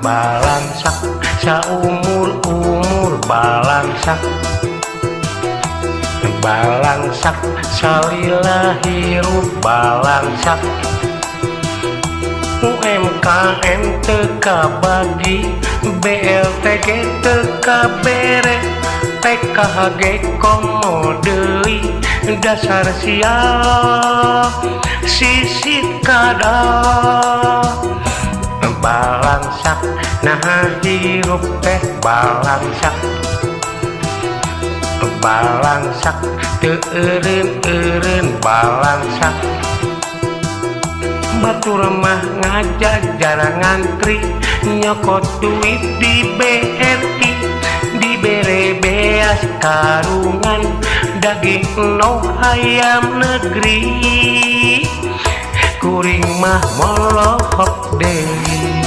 balangsak saumur-umur balangsak balangsak salila hirup balangsak UMKM teka bagi BLTG teka bere PKHG komo deui dasar sial sisit kada balangsak nah hirup teh balangsak balangsak teu eureun balangsak batur mah ngajajar ngantri nyokot duit di BRI dibere beas karungan daging no ayam negeri kuring mah molohok deui